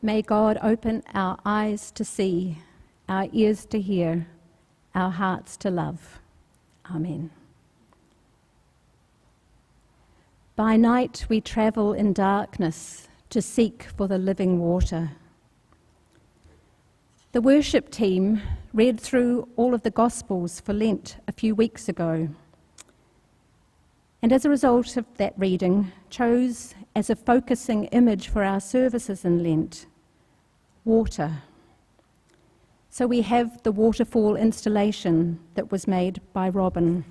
May God open our eyes to see, our ears to hear, our hearts to love. Amen. By night we travel in darkness to seek for the living water. The worship team read through all of the Gospels for Lent a few weeks ago, and as a result of that reading, chose as a focusing image for our services in Lent, water. So we have the waterfall installation that was made by Robin.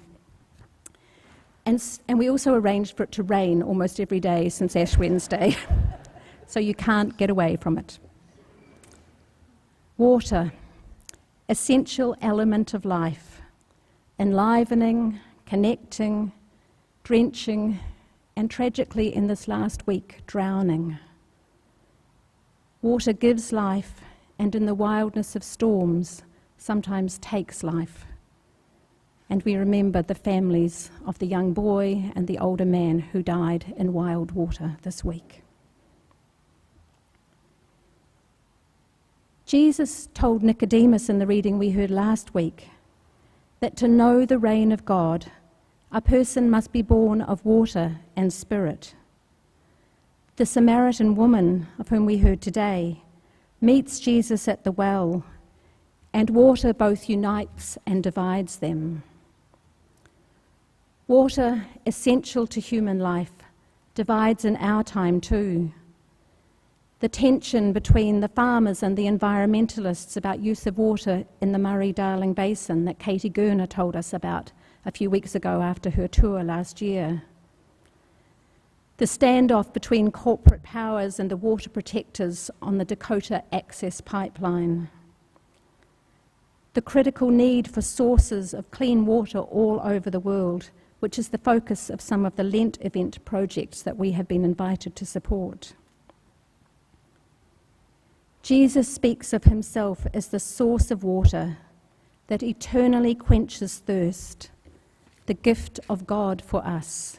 And we also arranged for it to rain almost every day since Ash Wednesday, so you can't get away from it. Water, essential element of life, enlivening, connecting, drenching, and tragically in this last week, drowning. Water gives life, and in the wildness of storms, sometimes takes life. And we remember the families of the young boy and the older man who died in wild water this week. Jesus told Nicodemus in the reading we heard last week that to know the reign of God, a person must be born of water and spirit. The Samaritan woman, of whom we heard today, meets Jesus at the well, and water both unites and divides them. Water, essential to human life, divides in our time too. The tension between the farmers and the environmentalists about use of water in the Murray-Darling Basin that Katie Gurner told us about a few weeks ago after her tour last year. The standoff between corporate powers and the water protectors on the Dakota Access Pipeline. The critical need for sources of clean water all over the world, which is the focus of some of the Lent event projects that we have been invited to support. Jesus speaks of himself as the source of water that eternally quenches thirst, the gift of God for us.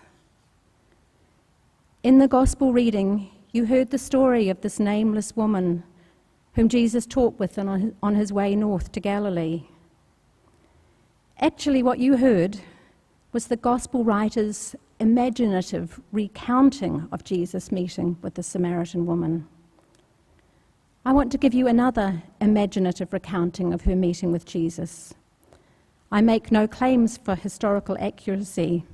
In the gospel reading, you heard the story of this nameless woman whom Jesus talked with on his way north to Galilee. Actually, what you heard was the gospel writer's imaginative recounting of Jesus' meeting with the Samaritan woman. I want to give you another imaginative recounting of her meeting with Jesus. I make no claims for historical accuracy,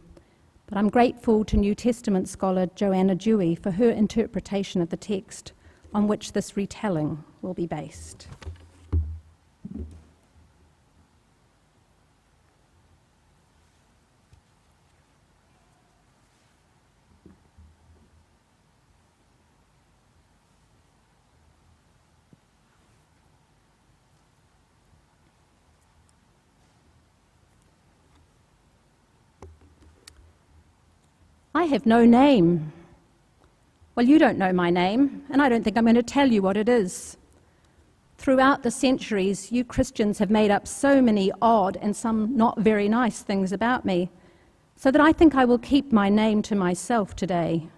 but I'm grateful to New Testament scholar Joanna Dewey for her interpretation of the text on which this retelling will be based. I have no name. Well, you don't know my name, and I don't think I'm going to tell you what it is. Throughout the centuries, you Christians have made up so many odd and some not very nice things about me, so that I think I will keep my name to myself today.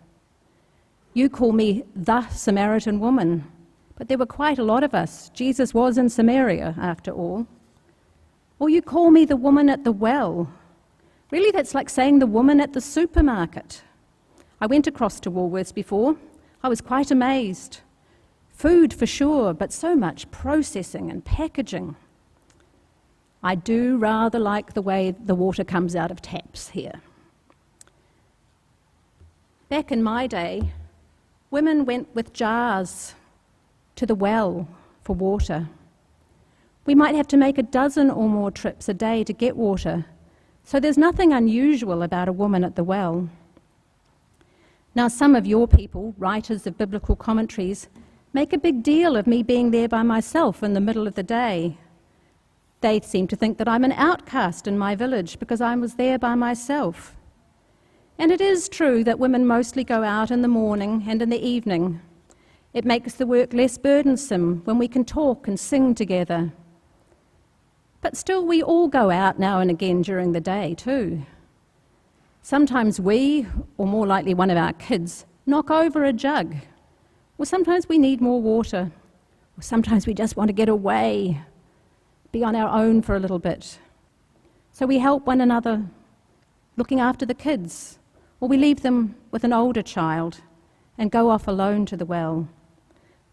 You call me the Samaritan woman, but there were quite a lot of us. Jesus was in Samaria, after all. Or you call me the woman at the well. Really, that's like saying the woman at the supermarket. I went across to Woolworths before. I was quite amazed. Food for sure, but so much processing and packaging. I do rather like the way the water comes out of taps here. Back in my day, women went with jars to the well for water. We might have to make a dozen or more trips a day to get water, so there's nothing unusual about a woman at the well. Now, some of your people, writers of biblical commentaries, make a big deal of me being there by myself in the middle of the day. They seem to think that I'm an outcast in my village because I was there by myself. And it is true that women mostly go out in the morning and in the evening. It makes the work less burdensome when we can talk and sing together. But still, we all go out now and again during the day too. Sometimes we, or more likely one of our kids, knock over a jug, Or sometimes we need more water. Or sometimes we just want to get away, be on our own for a little bit. So we help one another, looking after the kids, or we leave them with an older child and go off alone to the well.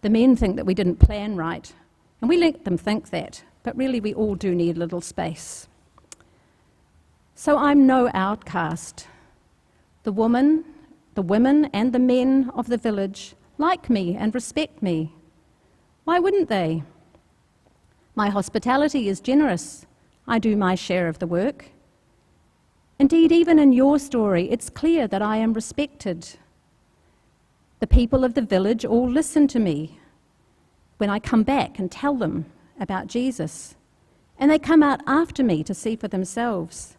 The men think that we didn't plan right, and we let them think that, but really we all do need a little space. So I'm no outcast. The women and the men of the village like me and respect me. Why wouldn't they? My hospitality is generous. I do my share of the work. Indeed, even in your story, it's clear that I am respected. The people of the village all listen to me when I come back and tell them about Jesus, and they come out after me to see for themselves.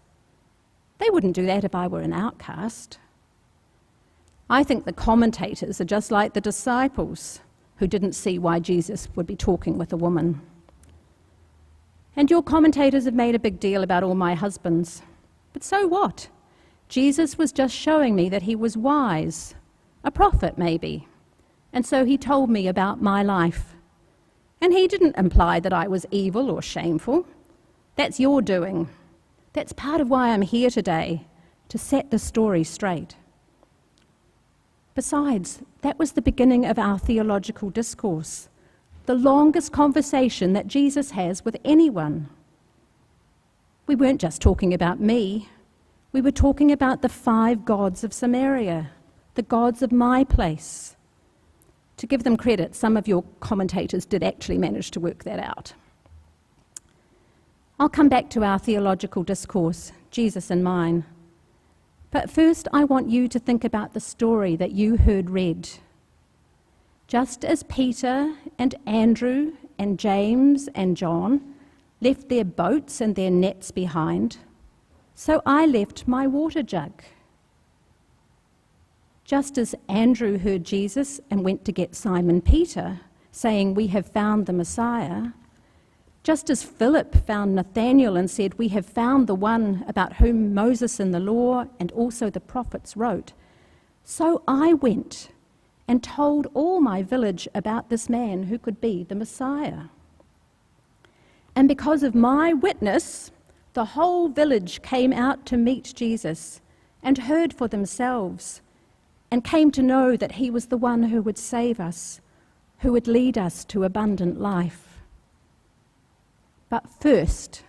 They wouldn't do that if I were an outcast. I think the commentators are just like the disciples who didn't see why Jesus would be talking with a woman. And your commentators have made a big deal about all my husbands. But so what? Jesus was just showing me that he was wise, a prophet maybe. And so he told me about my life. And he didn't imply that I was evil or shameful. That's your doing. That's part of why I'm here today, to set the story straight. Besides, that was the beginning of our theological discourse, the longest conversation that Jesus has with anyone. We weren't just talking about me. We were talking about the 5 gods of Samaria, the gods of my place. To give them credit, some of your commentators did actually manage to work that out. I'll come back to our theological discourse, Jesus and mine. But first, I want you to think about the story that you heard read. Just as Peter and Andrew and James and John left their boats and their nets behind, so I left my water jug. Just as Andrew heard Jesus and went to get Simon Peter, saying, "We have found the Messiah," just as Philip found Nathanael and said, "We have found the one about whom Moses in the law and also the prophets wrote," so I went and told all my village about this man who could be the Messiah. And because of my witness, the whole village came out to meet Jesus and heard for themselves and came to know that he was the one who would save us, who would lead us to abundant life. But first,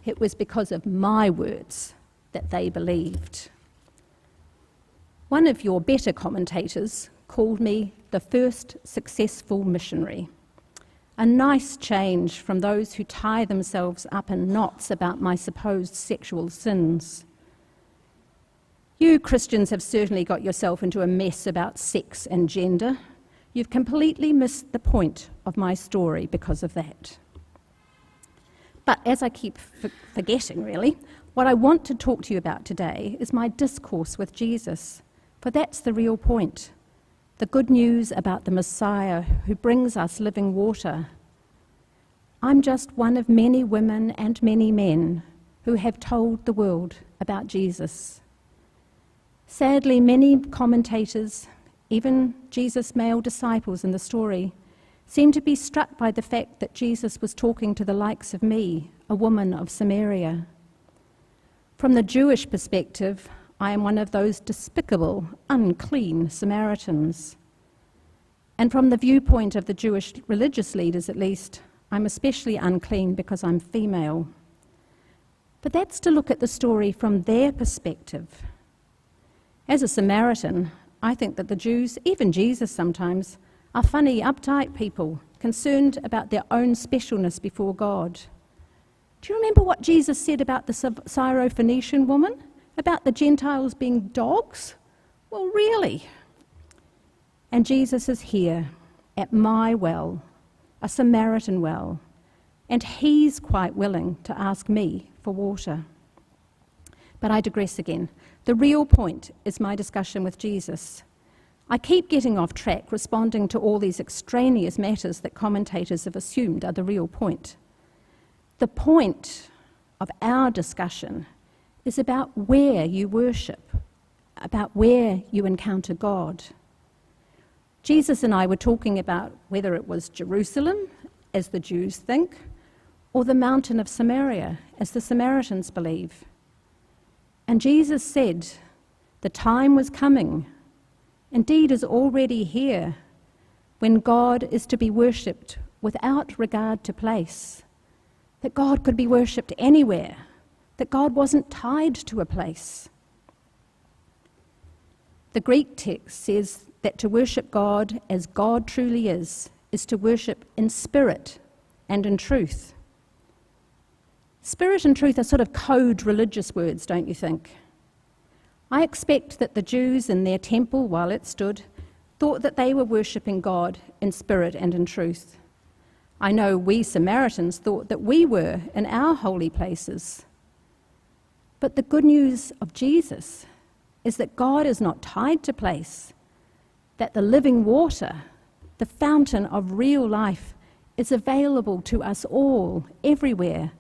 it was because of my words that they believed. One of your better commentators called me the first successful missionary. A nice change from those who tie themselves up in knots about my supposed sexual sins. You Christians have certainly got yourself into a mess about sex and gender. You've completely missed the point of my story because of that. But as I keep forgetting, really, what I want to talk to you about today is my discourse with Jesus, for that's the real point. The good news about the Messiah who brings us living water. I'm just one of many women and many men who have told the world about Jesus. Sadly, many commentators, even Jesus' male disciples in the story, seem to be struck by the fact that Jesus was talking to the likes of me, a woman of Samaria. From the Jewish perspective, I am one of those despicable, unclean Samaritans. And from the viewpoint of the Jewish religious leaders, at least, I'm especially unclean because I'm female. But that's to look at the story from their perspective. As a Samaritan, I think that the Jews, even Jesus sometimes, are funny, uptight people, concerned about their own specialness before God. Do you remember what Jesus said about the Syrophoenician woman? About the Gentiles being dogs? Well, really? And Jesus is here at my well, a Samaritan well, and he's quite willing to ask me for water. But I digress again. The real point is my discussion with Jesus. I keep getting off track, responding to all these extraneous matters that commentators have assumed are the real point. The point of our discussion is about where you worship, about where you encounter God. Jesus and I were talking about whether it was Jerusalem, as the Jews think, or the mountain of Samaria, as the Samaritans believe. And Jesus said, the time was coming, indeed is already here, when God is to be worshipped without regard to place, that God could be worshipped anywhere, that God wasn't tied to a place. The Greek text says that to worship God as God truly is to worship in spirit and in truth. Spirit and truth are sort of code religious words, don't you think? I expect that the Jews in their temple, while it stood, thought that they were worshipping God in spirit and in truth. I know we Samaritans thought that we were in our holy places. But the good news of Jesus is that God is not tied to place, that the living water, the fountain of real life, is available to us all, everywhere,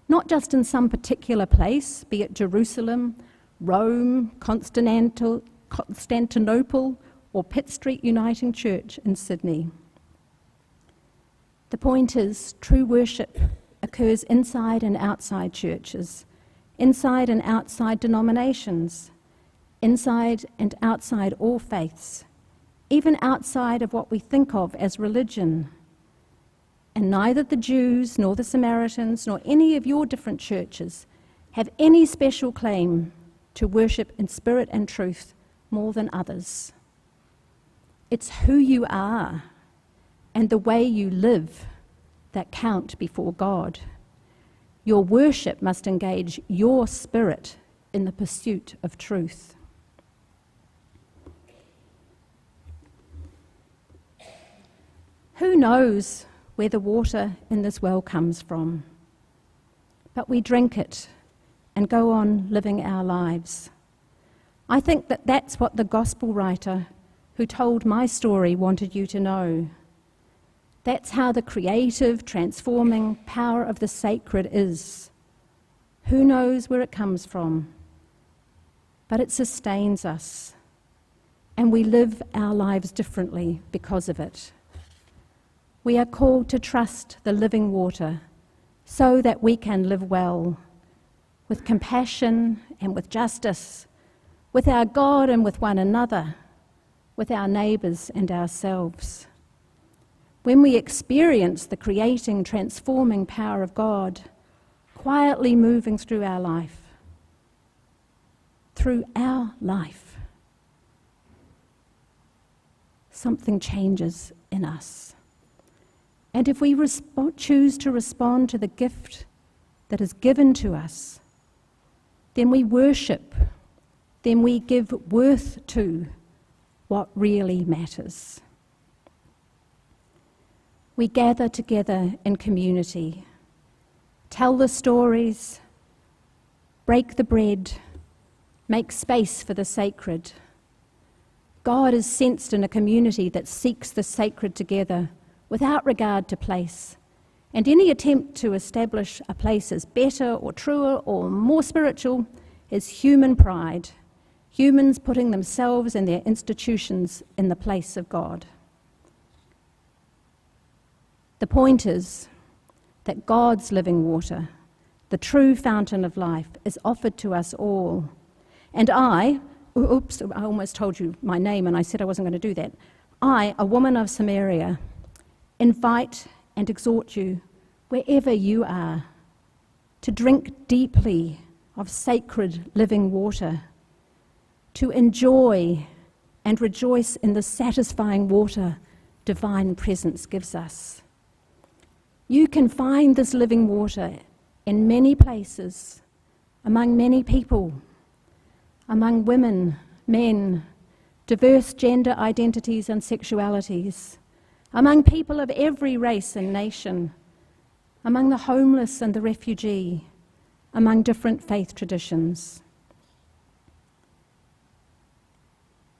not just in some particular place, be it Jerusalem, Rome, Constantinople, or Pitt Street Uniting Church in Sydney. The point is, true worship occurs inside and outside churches, inside and outside denominations, inside and outside all faiths, even outside of what we think of as religion. And neither the Jews nor the Samaritans nor any of your different churches have any special claim to worship in spirit and truth more than others. It's who you are and the way you live that count before God. Your worship must engage your spirit in the pursuit of truth. Who knows where the water in this well comes from? But we drink it and go on living our lives. I think that that's what the gospel writer who told my story wanted you to know. That's how the creative, transforming power of the sacred is. Who knows where it comes from? But it sustains us, and we live our lives differently because of it. We are called to trust the living water so that we can live well, with compassion and with justice, with our God and with one another, with our neighbours and ourselves. When we experience the creating, transforming power of God, quietly moving through our life, something changes in us. And if we choose to respond to the gift that is given to us, then we worship, then we give worth to what really matters. We gather together in community, tell the stories, break the bread, make space for the sacred. God is sensed in a community that seeks the sacred together without regard to place, and any attempt to establish a place as better or truer or more spiritual is human pride, humans putting themselves and their institutions in the place of God. The point is that God's living water, the true fountain of life, is offered to us all. And I almost told you my name and I said I wasn't going to do that. I, a woman of Samaria, invite and exhort you, wherever you are, to drink deeply of sacred living water, to enjoy and rejoice in the satisfying water divine presence gives us. You can find this living water in many places, among many people, among women, men, diverse gender identities and sexualities, among people of every race and nation, among the homeless and the refugee, among different faith traditions.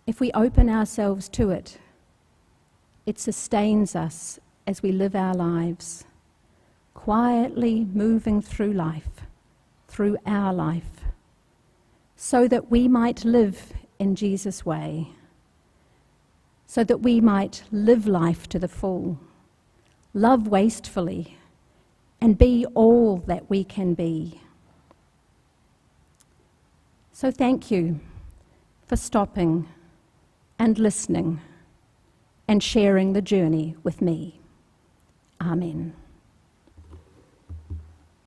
If we open ourselves to it, it sustains us as we live our lives, quietly moving through life, through our life, so that we might live in Jesus' way. so that we might live life to the full, love wastefully, and be all that we can be. So thank you for stopping and listening and sharing the journey with me. Amen.